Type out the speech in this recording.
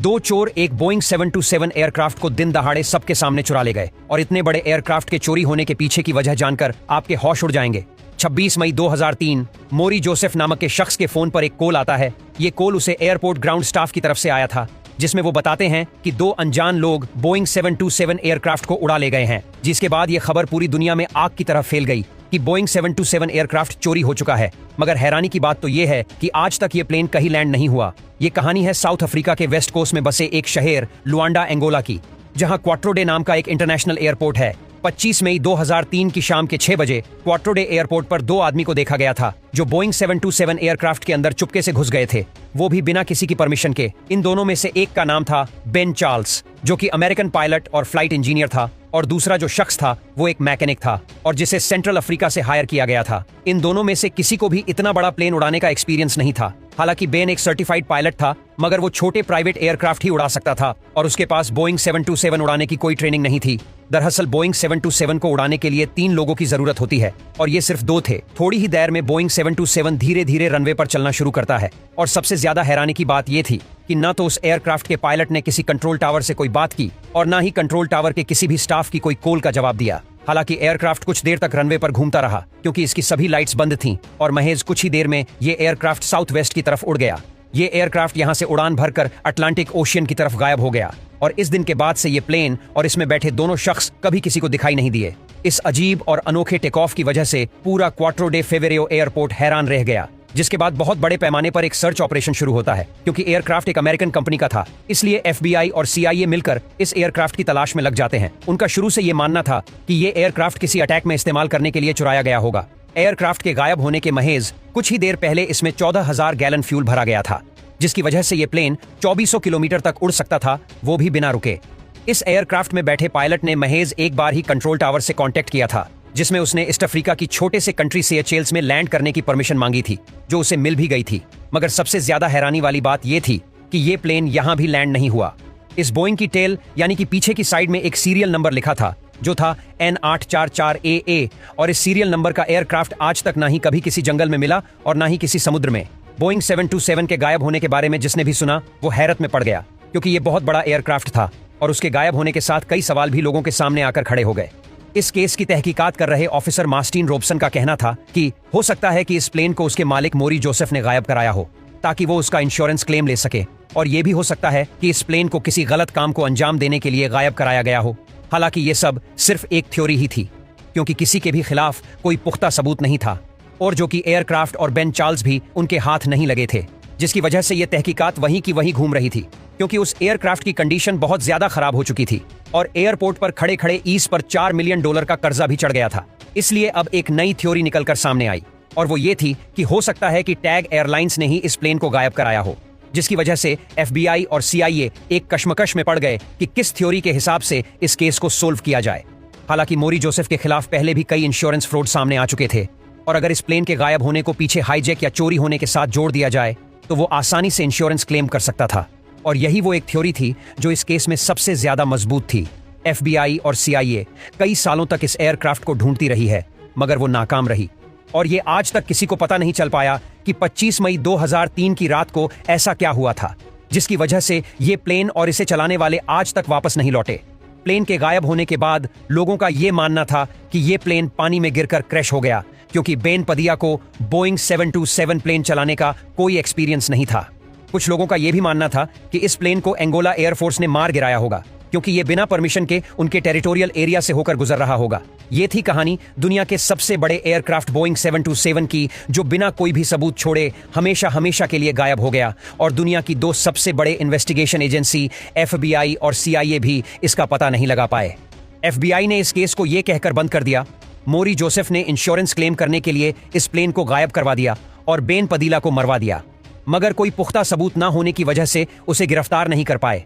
दो चोर एक बोइंग 727 एयरक्राफ्ट को दिन दहाड़े सबके सामने चुरा ले गए और इतने बड़े एयरक्राफ्ट के चोरी होने के पीछे की वजह जानकर आपके होश उड़ जाएंगे। 26 मई 2003 मोरी जोसेफ नामक के शख्स के फोन पर एक कॉल आता है। ये कॉल उसे एयरपोर्ट ग्राउंड स्टाफ की तरफ से आया था, जिसमें वो बताते हैं कि दो अनजान लोग बोइंग 727 एयरक्राफ्ट को उड़ा ले गए हैं। जिसके बाद ये खबर पूरी दुनिया में आग की तरह फैल गई कि बोइंग 727 एयरक्राफ्ट चोरी हो चुका है। मगर हैरानी की बात तो ये है कि आज तक ये प्लेन कहीं लैंड नहीं हुआ। ये कहानी है साउथ अफ्रीका के वेस्ट कोस्ट में बसे एक शहर लुआंडा एंगोला की, जहां क्वाट्रोडे नाम का एक इंटरनेशनल एयरपोर्ट है। 25 मई 2003 की शाम के 6 बजे क्वाट्रोडे एयरपोर्ट पर दो आदमी को देखा गया था जो बोइंग 727 एयरक्राफ्ट के अंदर चुपके से घुस गए थे, वो भी बिना किसी की परमिशन के। इन दोनों में से एक का नाम था बेन चार्ल्स, जो कि अमेरिकन पायलट और फ्लाइट इंजीनियर था, और दूसरा जो शख्स था वो एक मैकेनिक था और जिसे सेंट्रल अफ्रीका से हायर किया गया था। इन दोनों में से किसी को भी इतना बड़ा प्लेन उड़ाने का एक्सपीरियंस नहीं था। हालांकि बेन एक सर्टिफाइड पायलट था, मगर वो छोटे प्राइवेट एयरक्राफ्ट ही उड़ा सकता था और उसके पास बोइंग 727 उड़ाने की कोई ट्रेनिंग नहीं थी। दरअसल बोइंग 727 को उड़ाने के लिए 3 लोगों की जरूरत होती है और ये सिर्फ 2 थे। थोड़ी ही देर में बोइंग 727 धीरे धीरे रनवे पर चलना शुरू करता है और सबसे ज्यादा हैरानी की बात ये थी कि न तो उस एयरक्राफ्ट के पायलट ने किसी कंट्रोल टावर से कोई बात की और न ही कंट्रोल टावर के किसी भी स्टाफ की कोई कॉल का जवाब दिया। हालांकि एयरक्राफ्ट कुछ देर तक रनवे पर घूमता रहा क्योंकि इसकी सभी लाइट्स बंद थीं और महज कुछ ही देर में ये एयरक्राफ्ट साउथ वेस्ट की तरफ उड़ गया। ये एयरक्राफ्ट यहाँ से उड़ान भरकर अटलांटिक ओशियन की तरफ गायब हो गया और इस दिन के बाद से ये प्लेन और इसमें बैठे दोनों शख्स कभी किसी को दिखाई नहीं दिए। इस अजीब और अनोखे टेक ऑफ की वजह से पूरा क्वाट्रो डे फेवेरियो एयरपोर्ट हैरान रह गया, जिसके बाद बहुत बड़े पैमाने पर एक सर्च ऑपरेशन शुरू होता है। क्योंकि एयरक्राफ्ट एक अमेरिकन कंपनी का था, इसलिए FBI और CIA मिलकर इस एयरक्राफ्ट की तलाश में लग जाते हैं। उनका शुरू से ये मानना था कि ये एयरक्राफ्ट किसी अटैक में इस्तेमाल करने के लिए चुराया गया होगा। एयरक्राफ्ट के गायब होने के महज कुछ ही देर पहले इसमें 14,000 गैलन फ्यूल भरा गया था, जिसकी वजह से ये प्लेन 2400 किलोमीटर तक उड़ सकता था, वो भी बिना रुके। इस एयरक्राफ्ट में बैठे पायलट ने महज एक बार ही कंट्रोल टावर से कांटेक्ट किया था, जिसमें उसने ईस्ट अफ्रीका की छोटे से कंट्री सेचेल्स में लैंड करने की परमिशन मांगी थी, जो उसे मिल भी गई थी। मगर सबसे ज्यादा हैरानी वाली बात यह थी कि ये प्लेन यहां भी लैंड नहीं हुआ। इस बोइंग की टेल यानी कि पीछे की साइड में एक सीरियल नंबर लिखा था जो था N844AA और इस सीरियल नंबर का एयरक्राफ्ट आज तक ना ही कभी किसी जंगल में मिला और ना ही किसी समुद्र में। बोइंग 727 के गायब होने के बारे में जिसने भी सुना वो हैरत में पड़ गया, क्योंकि ये बहुत बड़ा एयरक्राफ्ट था और उसके गायब होने के साथ कई सवाल भी लोगों के सामने आकर खड़े हो गए। इस केस की तहकीकात कर रहे ऑफिसर मार्टिन रॉबसन का कहना था कि हो सकता है कि इस प्लेन को उसके मालिक मोरी जोसेफ ने गायब कराया हो ताकि वो उसका इंश्योरेंस क्लेम ले सके, और ये भी हो सकता है कि इस प्लेन को किसी गलत काम को अंजाम देने के लिए गायब कराया गया हो। हालांकि ये सब सिर्फ एक थ्योरी ही थी, क्योंकि किसी के भी खिलाफ कोई पुख्ता सबूत नहीं था और जो कि एयरक्राफ्ट और बेन चार्ल्स भी उनके हाथ नहीं लगे थे, जिसकी वजह से ये तहकीकात वहीं की वहीं घूम रही थी। क्योंकि उस एयरक्राफ्ट की कंडीशन बहुत ज्यादा खराब हो चुकी थी और एयरपोर्ट पर खड़े खड़े ईस पर $4 मिलियन का कर्जा भी चढ़ गया था। इसलिए अब एक नई थ्योरी निकलकर सामने आई और वो ये थी कि हो सकता है कि टैग एयरलाइंस ने ही इस प्लेन को गायब कराया हो, जिसकी वजह से FBI और CIA एक कश्मकश में पड़ गए कि किस थ्योरी के हिसाब से इस केस को सोल्व किया जाए। हालांकि मोरी जोसेफ के खिलाफ पहले भी कई इंश्योरेंस फ्रॉड सामने आ चुके थे और अगर इस प्लेन के गायब होने को पीछे हाईजैक या चोरी होने के साथ जोड़ दिया जाए तो वो आसानी से इंश्योरेंस क्लेम कर सकता था। और यही वो एक थ्योरी थी जो इस केस में सबसे ज्यादा मजबूत थी। FBI और CIA कई सालों तक इस एयरक्राफ्ट को ढूंढती रही है, मगर वो नाकाम रही और ये आज तक किसी को पता नहीं चल पाया कि 25 मई 2003 की रात को ऐसा क्या हुआ था जिसकी वजह से ये प्लेन और इसे चलाने वाले आज तक वापस नहीं लौटे। प्लेन के गायब होने के बाद लोगों का ये मानना था कि ये प्लेन पानी में गिरकर क्रैश हो गया, क्योंकि बेन पदिया को बोइंग 727 प्लेन चलाने का कोई एक्सपीरियंस नहीं था। कुछ लोगों का यह भी मानना था कि इस प्लेन को एंगोला एयरफोर्स ने मार गिराया होगा, क्योंकि ये बिना परमिशन के उनके टेरिटोरियल एरिया से होकर गुजर रहा होगा। ये थी कहानी दुनिया के सबसे बड़े एयरक्राफ्ट बोइंग 727 की, जो बिना कोई भी सबूत छोड़े हमेशा हमेशा के लिए गायब हो गया और दुनिया की 2 सबसे बड़े इन्वेस्टिगेशन एजेंसी FBI और CIA भी इसका पता नहीं लगा पाए। FBI ने इस केस को यह कहकर बंद कर दिया, मोरी जोसेफ ने इंश्योरेंस क्लेम करने के लिए इस प्लेन को गायब करवा दिया और बेन पदीला को मरवा दिया, मगर कोई पुख्ता सबूत ना होने की वजह से उसे गिरफ्तार नहीं कर पाए।